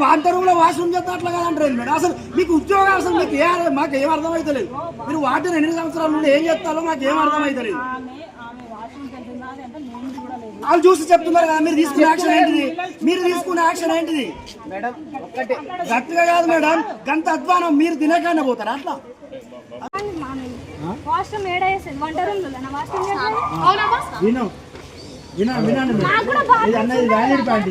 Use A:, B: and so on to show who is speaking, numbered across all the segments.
A: వంట రూమ్ లో వాష్రూమ్ చేస్తే అట్లా కాదంటారు మేడం. అసలు మీకు ఉద్యోగం అసలు మీకు మాకు ఏం అర్థమైతలేదు. మీరు వాటిని 2 సంవత్సరాల నుండి ఏం చేస్తారో మాకు ఏం అర్థమైతలేదు. వాళ్ళు చూసి చెప్తున్నారు కదా, మీరు తీసుకునే యాక్షన్ ఏంటిది? మీరు తీసుకునే యాక్షన్ ఏంటిది? గట్టిగా కాదు మేడం, గంత అధ్వానం. మీరు తినకన్నా పోతారా అట్లా? వినండి అన్నది వ్యాలిడ్ పాయింట్.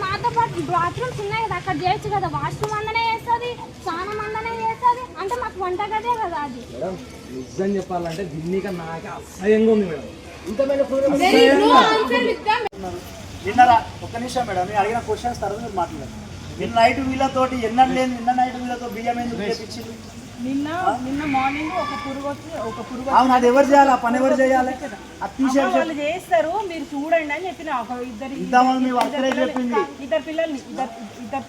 B: మాతో పాటు బాత్రూమ్స్ ఉన్నాయి కదా, అక్కడ చేయొచ్చు కదా. వాష్రూమ్ అందనే చేస్తుంది, స్నానం అందనే చేస్తుంది. అంటే మాకు వంట గదే కదా అది.
C: నిజం చెప్పాలంటే దీనికి నాకు అసహ్యంగా ఉంది మేడం.
A: విన్నారా? ఒక్క నిమిషం మేడం, నేను అడిగిన క్వశ్చన్స్ తర్వాత మీరు మాట్లాడారు. నిన్న నైట్ వీళ్ళతోటి నిన్న నైట్ వీళ్ళతో బియ్యం ఎందుకు చేపించింది?
D: నిన్న మార్నింగ్ ఒక పురుగు
A: అవును, అది ఎవరు చేయాలి? ఆ పని ఎవరు చేయాలి?
D: వాళ్ళు చేస్తారు, మీరు చూడండి అని చెప్పిన. ఇద్దరు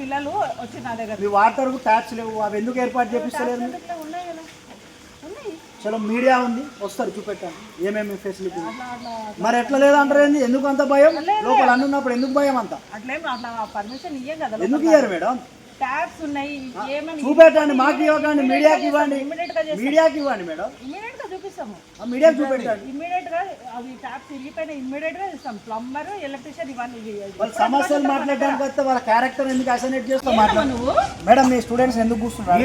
D: పిల్లలు వచ్చి నా దగ్గర.
A: మీ వాటర్ ట్యాప్స్ లేవు, అవి ఎందుకు ఏర్పాటు చేపిస్తలేదు? చలో మీడియా ఉంది, వస్తారు చూపెట్టాను ఏమేమి ఫెసిలిటీ. మరి ఎట్లా లేదంటారు? ఎందుకు అంత భయం? లోపల అన్ని ఉన్నప్పుడు ఎందుకు భయం అంత?
D: అట్లా పర్మిషన్ ఇయ్యం కదా.
A: ఎందుకు ఇయ్యారు మేడం?
D: ట్యాబ్స్ ఉన్నాయి,
A: చూపెట్టండి. మాకు ఇవ్వకండి, మీడియాకి ఇవ్వండి. మీడియాకి ఇవ్వండి మేడం,
D: ఇమ్మీడియట్ గా చూపిస్తాము.
A: మీడియాకి చూపెట్టండి.
D: ఇమ్మీడియట్ గా అవి ట్యాబ్స్ ఇరిగిపోయిన ఇమ్మీడియట్ గా ఇస్తాం. ప్లంబర్, ఎలక్ట్రీషియన్ ఇవన్నీ.
A: వాళ్ళ సమస్యలు మాట్లాడడానికి వస్తే వాళ్ళ క్యారెక్టర్ ఎందుకు అసైనేట్ చేస్తాం? మేడం మీ స్టూడెంట్స్ ఎందుకు కూర్చుంటారు?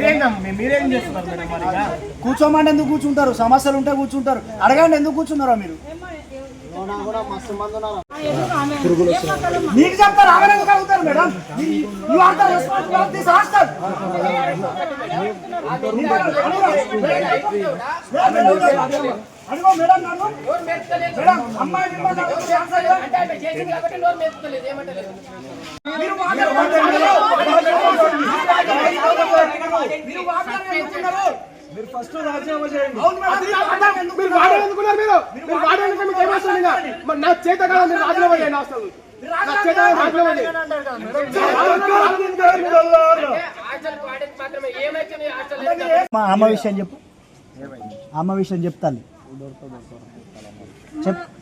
C: మీరేం చేస్తున్నారు మేడం?
A: కూర్చోమంటే ఎందుకు కూర్చుంటారు? సమస్యలు ఉంటే కూర్చుంటారు. అడగండి ఎందుకు కూర్చున్నారా మీరు? మీకు చెప్తారు, ఆమె ఎందుకు అడుగుతారు madam? You are the responsible of this hostel. అడుగు మేడం, మేడం అమ్మాయి మీరు ఫస్ట్ రాజీనామా చేయండి.
C: నా చేత కాదు, మీరు రాజీనామా చేయండి. అసలు
A: అమ్మ విషయం చెప్పు. అమ్మ విషయం చెప్తాను.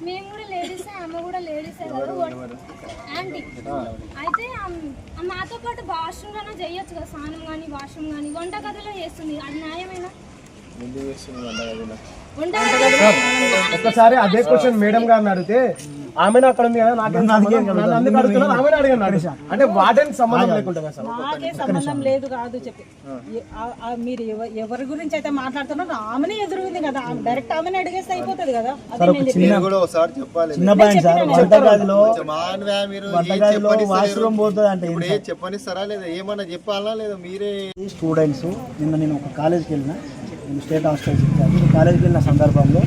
B: మేము కూడా లేడీసే, అమ్మ కూడా లేడీసే కదా ఆంటీ. అయితే మాతో పాటు వాష్రూమ్ గానే చేయొచ్చు కదా, స్నానం కానీ వాష్రూమ్ కానీ. వంట గదిలో చేస్తుంది, అది న్యాయమేనా?
C: ఒక్కసారి అదే క్వశ్చన్ మేడం గారిని అడిగితే ఆమెను అక్కడ ఉంది కదా, అంటే వాటికి సంబంధం లేకుండా
D: నాకే సంబంధం లేదు కాదు చెప్పి. మీరు ఎవరి గురించి అయితే మాట్లాడుతున్నారో ఆమెనే ఎదురుంది కదా, డైరెక్ట్ ఆమెనే అడిగేస్తే అయిపోతుంది కదా.
A: వాష్రూమ్ పోతుంది అంటే
E: చెప్పనిస్తారా లేదా? ఏమన్నా చెప్పాలా లేదా? మీరే
A: స్టూడెంట్స్ నిన్న నేను ఒక కాలేజ్కి వెళ్ళిన, నేను స్టేట్ హాస్టల్ కాలేజ్కి వెళ్ళిన సందర్భంలో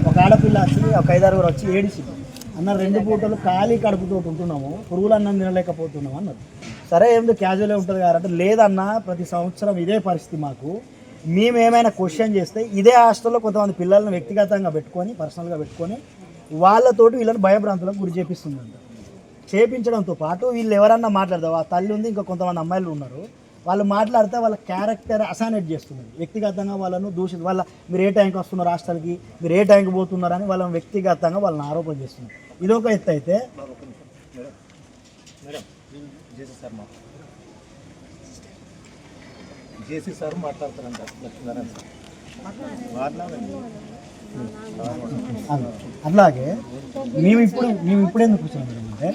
A: ఒక ఆడపిల్ల వచ్చి ఒక 5-6 వచ్చి ఏడిచింది. అన్న 2 పూటలు ఖాళీ కడుపుతో ఉంటున్నాము, పురుగులు అన్నం తినలేకపోతున్నాము అన్నారు. సరే ఏమిటో క్యాజువలే ఉంటుంది కాబట్టి, లేదన్నా ప్రతి సంవత్సరం ఇదే పరిస్థితి మాకు. మేము ఏమైనా క్వశ్చన్ చేస్తే ఇదే హాస్టల్లో కొంతమంది పిల్లలను వ్యక్తిగతంగా పెట్టుకొని, పర్సనల్గా పెట్టుకొని వాళ్ళతోటి వీళ్ళని భయభ్రాంతులకు గురి చేపిస్తుందంట. చేపించడంతో పాటు వీళ్ళు ఎవరన్నా మాట్లాడతారు, ఆ తల్లి ఉంది, ఇంకా కొంతమంది అమ్మాయిలు ఉన్నారు, వాళ్ళు మాట్లాడితే వాళ్ళ క్యారెక్టర్ అసానేట్ చేస్తున్నారు. వ్యక్తిగతంగా వాళ్ళను దూషిత, వాళ్ళ మీరు ఏ టైంకి వస్తున్నారు హాస్టల్కి, మీరు ఏ టైంకి పోతున్నారని వాళ్ళని వ్యక్తిగతంగా వాళ్ళని ఆరోపణ చేస్తున్నారు. ఇదొక ఎత్తు అయితే
E: జేసీ సార్ మాట్లాడతారంట లక్ష్మీనారాయణ సార్.
A: అట్లాగే మేము ఇప్పుడు ఎందుకు కూర్చున్నాం అంటే,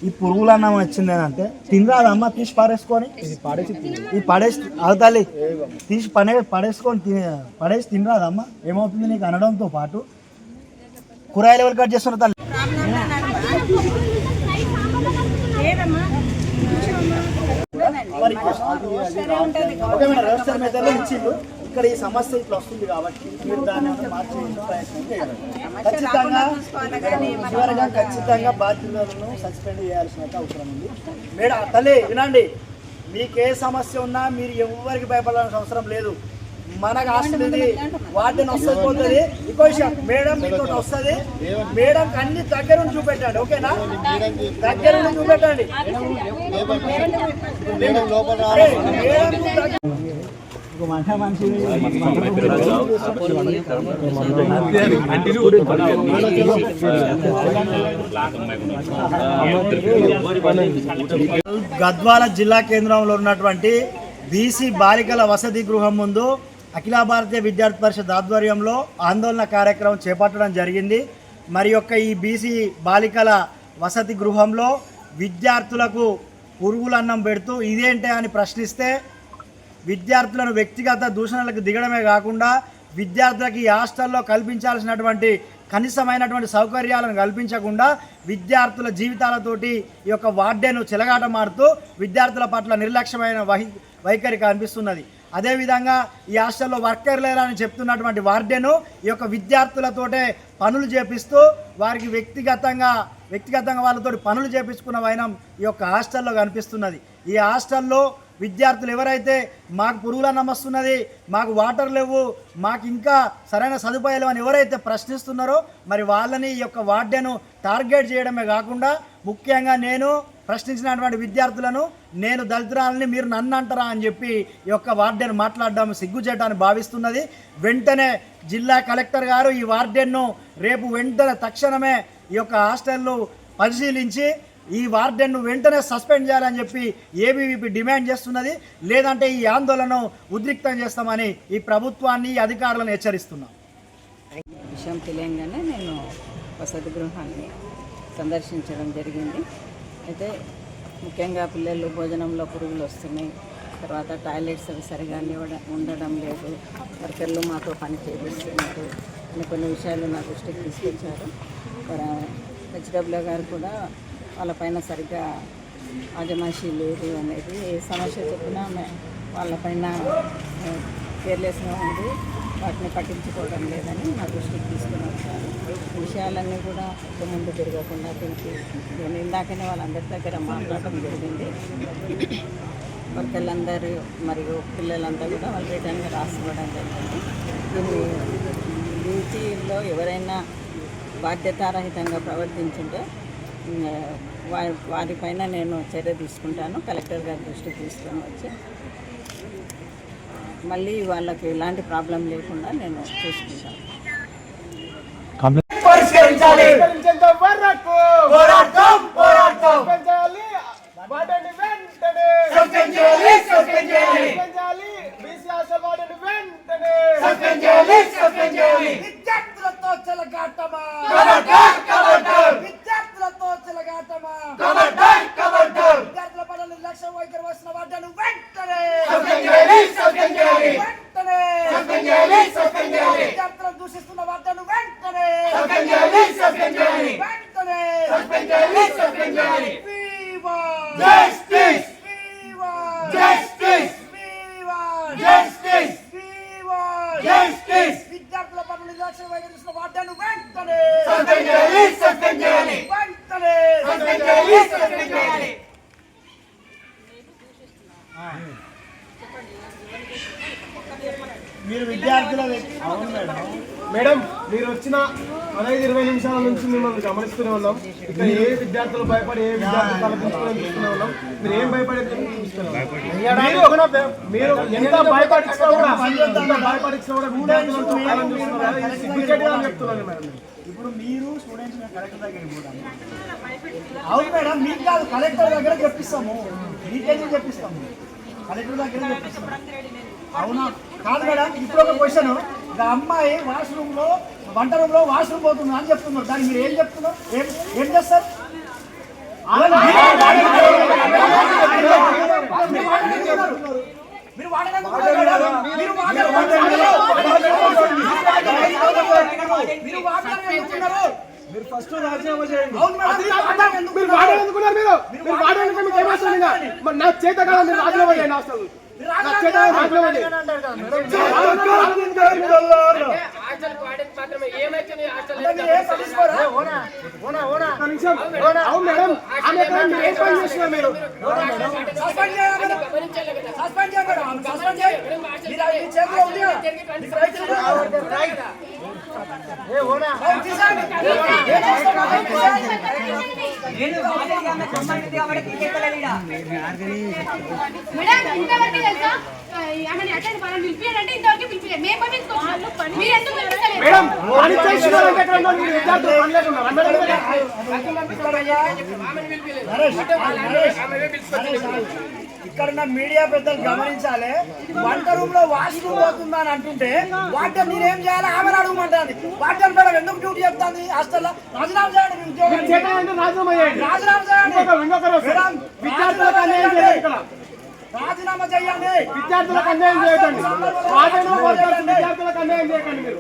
A: ఈ పురుగులు అన్నం వచ్చింది అని అంటే తినరాదమ్మా, తీసి పారేసుకొని ఇది పడేసి అవుతాలి, తీసి పడేసుకొని పడేసి తినరాదమ్మా. ఏమవుతుంది నీకు అనడంతో పాటు కూరగాయలు ఎవరు కట్ చేస్తున్నారు తల్లి? ఇక్కడ ఈ సమస్య ఇట్లా వస్తుంది కాబట్టి మీరు దాన్ని మార్చే ప్రయత్నం చేయాలి. ఖచ్చితంగా బాధ్యతలను సస్పెండ్ చేయాల్సిన అవసరం ఉంది. మేడం తల్లి వినండి, మీకు ఏ సమస్య ఉన్నా మీరు ఎవరికి భయపడాల్సిన అవసరం లేదు. మనకు ఆస్తుంది వాటిని వస్తుంది పోతుంది. ఇంకో విషయం, మేడం మీతో వస్తుంది, మేడం అన్ని దగ్గర నుండి చూపెట్టండి. ఓకేనా? దగ్గర నుండి చూపెట్టండి. ఒక మనిషి గద్వాల జిల్లా కేంద్రంలో ఉన్నటువంటి బీసీ బాలికల వసతి గృహం ముందు అఖిల భారతీయ విద్యార్థి పరిషత్ ఆధ్వర్యంలో ఆందోళన కార్యక్రమం చేపట్టడం జరిగింది. మరి యొక్క ఈ బీసీ బాలికల వసతి గృహంలో విద్యార్థులకు పురుగులన్నం పెడుతూ ఇదేంటే అని ప్రశ్నిస్తే విద్యార్థులను వ్యక్తిగత దూషణలకు దిగడమే కాకుండా విద్యార్థులకి ఈ హాస్టల్లో కల్పించాల్సినటువంటి కనీసమైనటువంటి సౌకర్యాలను కల్పించకుండా విద్యార్థుల జీవితాలతోటి ఈ యొక్క వార్డెను చెలగాటమాడుతూ విద్యార్థుల పట్ల నిర్లక్ష్యమైన వైఖరి కనిపిస్తున్నది. అదేవిధంగా ఈ హాస్టల్లో వర్కర్ లేరని చెప్తున్నటువంటి వార్డెను ఈ యొక్క విద్యార్థులతోటే పనులు చేపిస్తూ వారికి వ్యక్తిగతంగా వాళ్ళతో పనులు చేపించుకున్న వైనం ఈ యొక్క హాస్టల్లో కనిపిస్తున్నది. ఈ హాస్టల్లో విద్యార్థులు ఎవరైతే మాకు పురుగులన్నం వస్తున్నది, మాకు వాటర్ లేవు, మాకు ఇంకా సరైన సదుపాయాలు అని ఎవరైతే ప్రశ్నిస్తున్నారో మరి వాళ్ళని ఈ యొక్క వార్డెను టార్గెట్ చేయడమే కాకుండా ముఖ్యంగా నేను ప్రశ్నించినటువంటి విద్యార్థులను నేను దళితురాలని మీరు నన్ను అంటారా అని చెప్పి ఈ యొక్క వార్డెన్ మాట్లాడడం సిగ్గుచేటని భావిస్తున్నది. వెంటనే జిల్లా కలెక్టర్ గారు ఈ వార్డెన్ను రేపు వెంటనే తక్షణమే ఈ యొక్క హాస్టల్ను పరిశీలించి ఈ వార్డెన్ను వెంటనే సస్పెండ్ చేయాలని చెప్పి ఏబీవీపీ డిమాండ్ చేస్తున్నది. లేదంటే ఈ ఆందోళనను ఉద్రిక్తం చేస్తామని ఈ ప్రభుత్వాన్ని అధికారులను హెచ్చరిస్తున్నాం.
F: విషయం తెలియంగానే నేను వసతి గృహాన్ని సందర్శించడం జరిగింది. అయితే ముఖ్యంగా పిల్లలు భోజనంలో పురుగులు వస్తున్నాయి, తర్వాత టాయిలెట్స్ అవి సరిగా ఉండడం లేదు, వర్కర్లు మాతో పని చేపిస్తున్నారు అని కొన్ని విషయాలు నా దృష్టికి తీసుకొచ్చారు. హెచ్డబ్ల్యూ గారు కూడా వాళ్ళపైన సరిగ్గా ఆజమాయిషీ లేదు అనేది ఏ సమస్య చెప్పినా వాళ్ళపైన కేర్లెస్గా ఉంది, వాటిని పట్టించుకోవడం లేదని నా దృష్టికి తీసుకుని వచ్చారు. ఈ విషయాలన్నీ కూడా ముందు తిరగకుండా దీనికి నేను ఇందాకనే వాళ్ళందరి దగ్గర మాట్లాడడం జరిగింది. వర్కర్లందరూ మరియు పిల్లలంతా కూడా వాళ్ళు రిటర్న్గా రాసుకోవడం జరిగింది. దీన్ని డ్యూటీలో ఎవరైనా బాధ్యతారహితంగా ప్రవర్తించుంటే వారిపైన నేను చర్య తీసుకుంటాను. కలెక్టర్ గారి దృష్టికి తీసుకొని వచ్చి మళ్ళీ వాళ్ళకి ఎలాంటి ప్రాబ్లం లేకుండా నేను చూసుకుంటాను.
A: విద్యార్థుల పట్ల నిర్లక్ష్యం వహిస్తున్న వార్డెను వెంటనే మీరు విద్యార్థుల అవును
G: మేడం మీరు వచ్చిన 15-20 నిమిషాల నుంచి మిమ్మల్ని గమనిస్తూనే ఉన్నాం. ఇక్కడ ఏ విద్యార్థులు భయపడి ఏ విద్యార్థులు తలపించుకోవడం చూస్తూనే ఉన్నాం. మీరు ఏం భయపడేది మీరు ఎంత భయపడించినా కూడా చెప్తున్నాను మేడం.
A: ఇప్పుడు మీరు స్టూడెంట్స్ కలెక్టర్ దగ్గరికి పోతాము. అవును మేడం, మీకు కాదు కలెక్టర్ దగ్గర చెప్పిస్తాము, మీకేం చెప్పిస్తాము, కలెక్టర్ దగ్గర చెప్పిస్తాము. అవునా కాదు మేడం, ఇప్పుడు ఒక క్వశ్చన్, ఒక అమ్మాయి వాష్రూమ్లో వంట రూమ్లో వాష్రూమ్ పోతుంది అని చెప్తున్నారు, దానికి మీరు ఏం చెప్తున్నారు, ఏం చేస్తారు? మీరు
G: మీరు ఫస్ట్ రాజీనామా చేయండి. నా చేత కాదు, మీరు రాజీనామా చేయండి. అసలు
A: మీరు
B: మేడం ఇంతవరకు తెలుసా ఆమెను అటెండ్ పని పిలిపియాలంటే ఇంతవరకు పిలిపియలేదు మేము పంపించుకోవాలి మీరు ఎందుకు పిలిపించలేదు
G: మేడం పని చేసిన వాళ్ళకి ఎక్కడ ఉన్నారు? మీరు విద్యార్థులు పని లేకున్నారు.
A: ఇక్కడ ఉన్న మీడియా పెద్దలు గమనించాలి. వంట రూమ్ లో వాష్రూమ్ పోతుందా అని అంటుంటే వాటర్ నేనేం చేయాలి ఆమెను అడుగుమంటాను. వాటర్ మేడం ఎందుకు డ్యూటీ చెప్తాను హాస్టల్లో? రాజీనామా చేయండి మీ ఉద్యోగం.
G: రాజీనామా చేయండి.
A: రాజీనామా చేయండి.
G: విద్యార్థులకు అన్యాయం చేయండి. ఇక్కడ
A: రాజీనామా చేయండి.
G: విద్యార్థులకు అన్యాయం చేయకండి. విద్యార్థులకు అన్యాయం చేయకండి. మీరు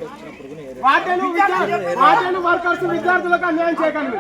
G: వార్డెన్ వర్కర్స్ విద్యార్థులకు అన్యాయం చేయకండి.